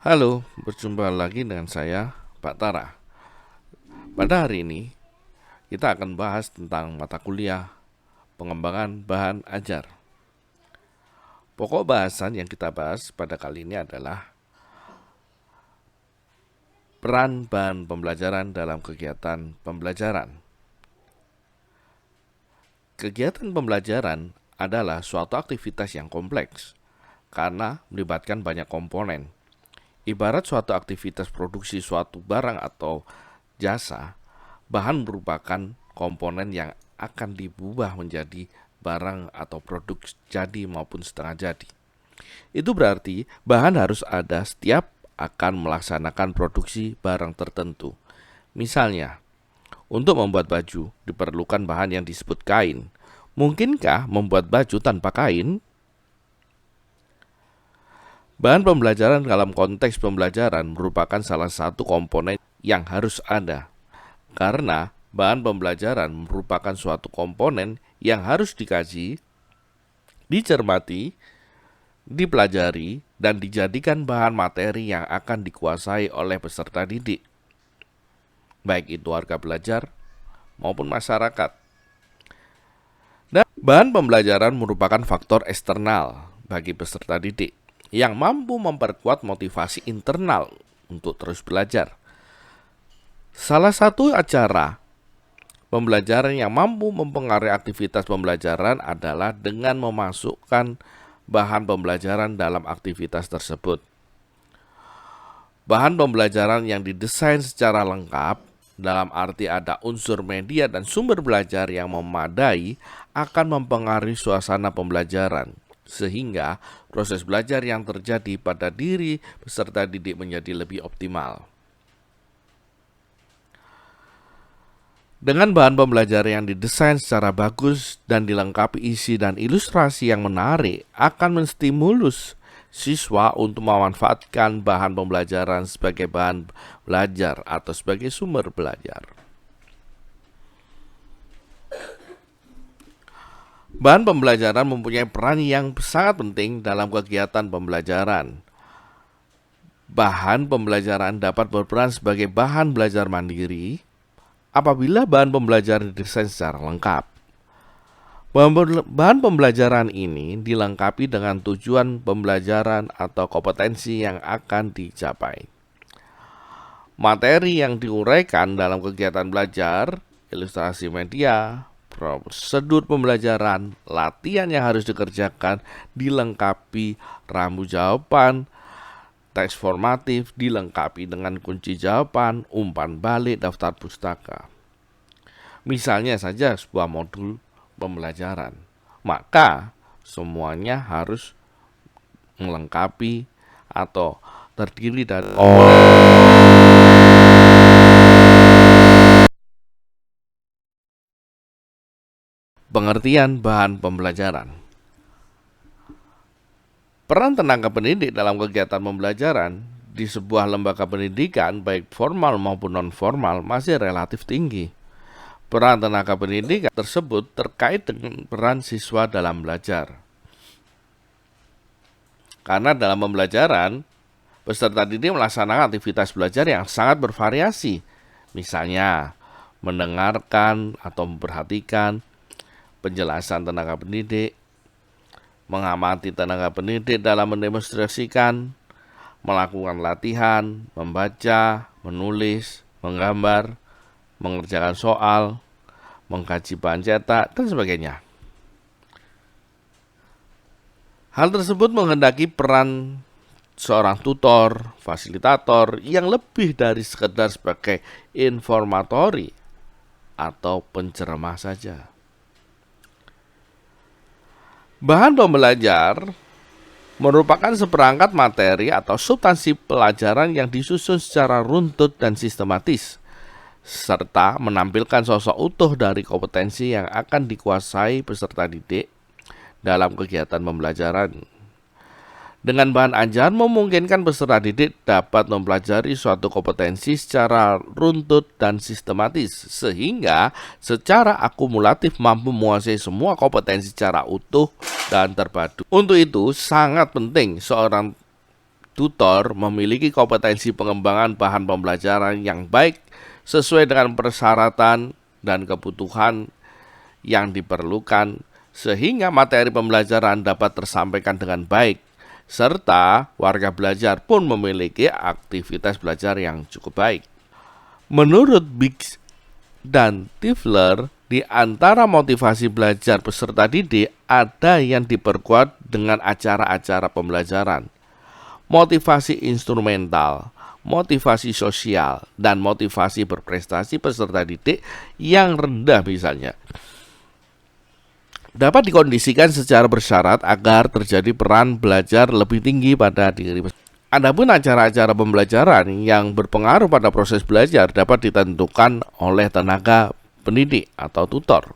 Halo, berjumpa lagi dengan saya, Pak Tara. Pada hari ini, kita akan bahas tentang mata kuliah pengembangan bahan ajar. Pokok bahasan yang kita bahas pada kali ini adalah peran bahan pembelajaran dalam kegiatan pembelajaran. Kegiatan pembelajaran adalah suatu aktivitas yang kompleks karena melibatkan banyak komponen. Ibarat suatu aktivitas produksi suatu barang atau jasa, bahan merupakan komponen yang akan diubah menjadi barang atau produk jadi maupun setengah jadi. Itu berarti bahan harus ada setiap akan melaksanakan produksi barang tertentu. Misalnya, untuk membuat baju diperlukan bahan yang disebut kain. Mungkinkah membuat baju tanpa kain? Bahan pembelajaran dalam konteks pembelajaran merupakan salah satu komponen yang harus ada, karena bahan pembelajaran merupakan suatu komponen yang harus dikaji, dicermati, dipelajari, dan dijadikan bahan materi yang akan dikuasai oleh peserta didik, baik itu warga belajar maupun masyarakat. Dan bahan pembelajaran merupakan faktor eksternal bagi peserta didik yang mampu memperkuat motivasi internal untuk terus belajar. Salah satu acara pembelajaran yang mampu mempengaruhi aktivitas pembelajaran adalah dengan memasukkan bahan pembelajaran dalam aktivitas tersebut. Bahan pembelajaran yang didesain secara lengkap, dalam arti ada unsur media dan sumber belajar yang memadai, akan mempengaruhi suasana pembelajaran, sehingga proses belajar yang terjadi pada diri peserta didik menjadi lebih optimal. Dengan bahan pembelajaran yang didesain secara bagus dan dilengkapi isi dan ilustrasi yang menarik, akan menstimulus siswa untuk memanfaatkan bahan pembelajaran sebagai bahan belajar atau sebagai sumber belajar. Bahan pembelajaran mempunyai peran yang sangat penting dalam kegiatan pembelajaran. Bahan pembelajaran dapat berperan sebagai bahan belajar mandiri apabila bahan pembelajaran didesain secara lengkap. Bahan pembelajaran ini dilengkapi dengan tujuan pembelajaran atau kompetensi yang akan dicapai. Materi yang diuraikan dalam kegiatan belajar, ilustrasi media, prosedur pembelajaran, latihan yang harus dikerjakan, dilengkapi rambu jawaban, teks formatif, dilengkapi dengan kunci jawaban, umpan balik, daftar pustaka. Misalnya saja sebuah modul pembelajaran, maka semuanya harus melengkapi atau terdiri dari pengertian bahan pembelajaran. Peran tenaga pendidik dalam kegiatan pembelajaran di sebuah lembaga pendidikan baik formal maupun non-formal masih relatif tinggi. Peran tenaga pendidik tersebut terkait dengan peran siswa dalam belajar. Karena dalam pembelajaran, peserta didik melaksanakan aktivitas belajar yang sangat bervariasi. Misalnya, mendengarkan atau memperhatikan penjelasan tenaga pendidik, mengamati tenaga pendidik dalam mendemonstrasikan, melakukan latihan, membaca, menulis, menggambar, mengerjakan soal, mengkaji bahan cetak, dan sebagainya. Hal tersebut menghendaki peran seorang tutor, fasilitator yang lebih dari sekedar sebagai informatori atau penceramah saja. Bahan pembelajar merupakan seperangkat materi atau substansi pelajaran yang disusun secara runtut dan sistematis, serta menampilkan sosok utuh dari kompetensi yang akan dikuasai peserta didik dalam kegiatan pembelajaran. Dengan bahan ajar memungkinkan peserta didik dapat mempelajari suatu kompetensi secara runtut dan sistematis, sehingga secara akumulatif mampu menguasai semua kompetensi secara utuh dan terpadu. Untuk itu sangat penting seorang tutor memiliki kompetensi pengembangan bahan pembelajaran yang baik sesuai dengan persyaratan dan kebutuhan yang diperlukan, sehingga materi pembelajaran dapat tersampaikan dengan baik, serta warga belajar pun memiliki aktivitas belajar yang cukup baik. Menurut Biggs dan Tifler, di antara motivasi belajar peserta didik ada yang diperkuat dengan acara-acara pembelajaran, motivasi instrumental, motivasi sosial, dan motivasi berprestasi peserta didik yang rendah misalnya dapat dikondisikan secara bersyarat agar terjadi peran belajar lebih tinggi pada diri peserta. Adapun acara-acara pembelajaran yang berpengaruh pada proses belajar dapat ditentukan oleh tenaga pendidik atau tutor.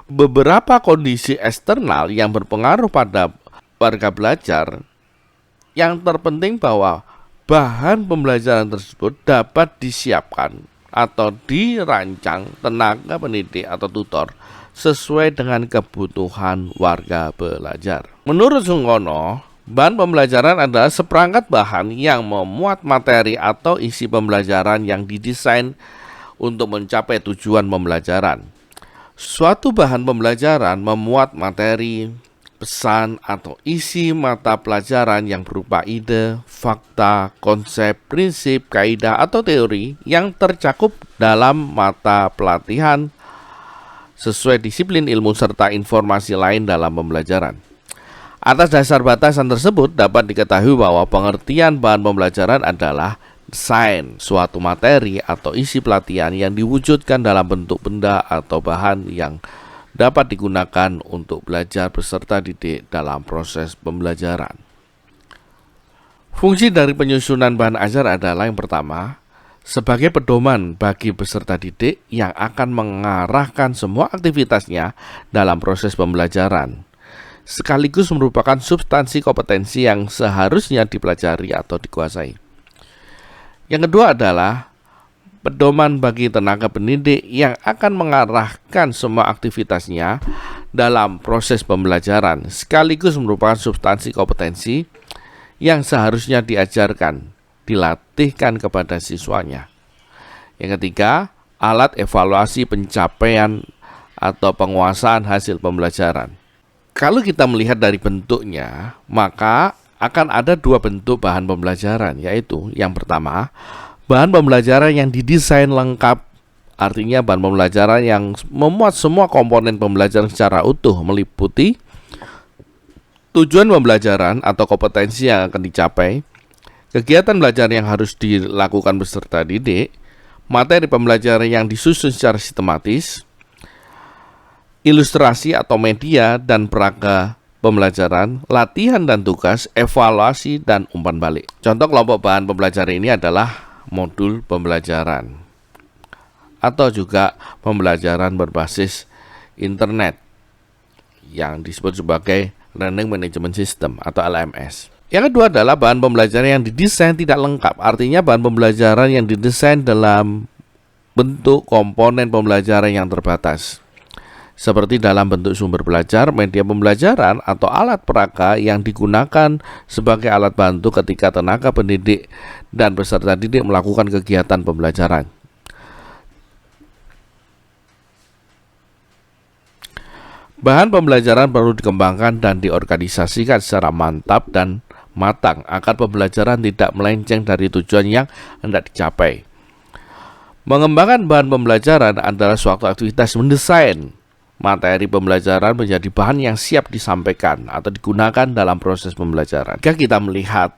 Beberapa kondisi eksternal yang berpengaruh pada warga belajar, yang terpenting bahwa bahan pembelajaran tersebut dapat disiapkan atau dirancang tenaga pendidik atau tutor sesuai dengan kebutuhan warga belajar. Menurut Sungkono, bahan pembelajaran adalah seperangkat bahan yang memuat materi atau isi pembelajaran yang didesain untuk mencapai tujuan pembelajaran. Suatu bahan pembelajaran memuat materi, pesan, atau isi mata pelajaran yang berupa ide, fakta, konsep, prinsip, kaidah, atau teori yang tercakup dalam mata pelatihan sesuai disiplin ilmu serta informasi lain dalam pembelajaran. Atas dasar batasan tersebut dapat diketahui bahwa pengertian bahan pembelajaran adalah desain suatu materi atau isi pelatihan yang diwujudkan dalam bentuk benda atau bahan yang dapat digunakan untuk belajar peserta didik dalam proses pembelajaran. Fungsi dari penyusunan bahan ajar adalah yang pertama, sebagai pedoman bagi peserta didik yang akan mengarahkan semua aktivitasnya dalam proses pembelajaran, sekaligus merupakan substansi kompetensi yang seharusnya dipelajari atau dikuasai. Yang kedua adalah pedoman bagi tenaga pendidik yang akan mengarahkan semua aktivitasnya dalam proses pembelajaran, sekaligus merupakan substansi kompetensi yang seharusnya diajarkan, dilatihkan kepada siswanya. Yang ketiga, alat evaluasi pencapaian atau penguasaan hasil pembelajaran. Kalau kita melihat dari bentuknya, maka akan ada dua bentuk bahan pembelajaran, yaitu yang pertama, bahan pembelajaran yang didesain lengkap, artinya bahan pembelajaran yang memuat semua komponen pembelajaran secara utuh, meliputi tujuan pembelajaran atau kompetensi yang akan dicapai, kegiatan belajar yang harus dilakukan peserta didik, materi pembelajaran yang disusun secara sistematis, ilustrasi atau media dan peraga pembelajaran, latihan dan tugas, evaluasi, dan umpan balik. Contoh kelompok bahan pembelajaran ini adalah modul pembelajaran atau juga pembelajaran berbasis internet yang disebut sebagai Learning Management System atau LMS. Yang kedua adalah bahan pembelajaran yang didesain tidak lengkap, artinya bahan pembelajaran yang didesain dalam bentuk komponen pembelajaran yang terbatas, seperti dalam bentuk sumber belajar, media pembelajaran, atau alat peraga yang digunakan sebagai alat bantu ketika tenaga pendidik dan peserta didik melakukan kegiatan pembelajaran. Bahan pembelajaran perlu dikembangkan dan diorganisasikan secara mantap dan matang agar pembelajaran tidak melenceng dari tujuan yang hendak dicapai. Mengembangkan bahan pembelajaran adalah suatu aktivitas mendesain materi pembelajaran menjadi bahan yang siap disampaikan atau digunakan dalam proses pembelajaran. Jika kita melihat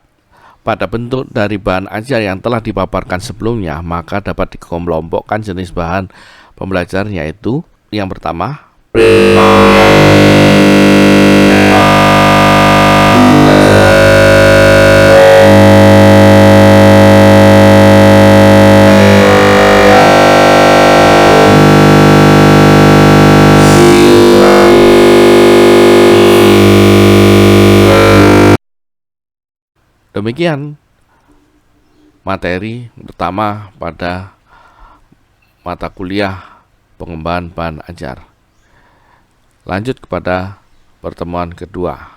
pada bentuk dari bahan ajar yang telah dipaparkan sebelumnya, maka dapat dikelompokkan jenis bahan pembelajaran, yaitu yang pertama, demikian materi pertama pada mata kuliah pengembangan bahan ajar. Lanjut kepada pertemuan kedua.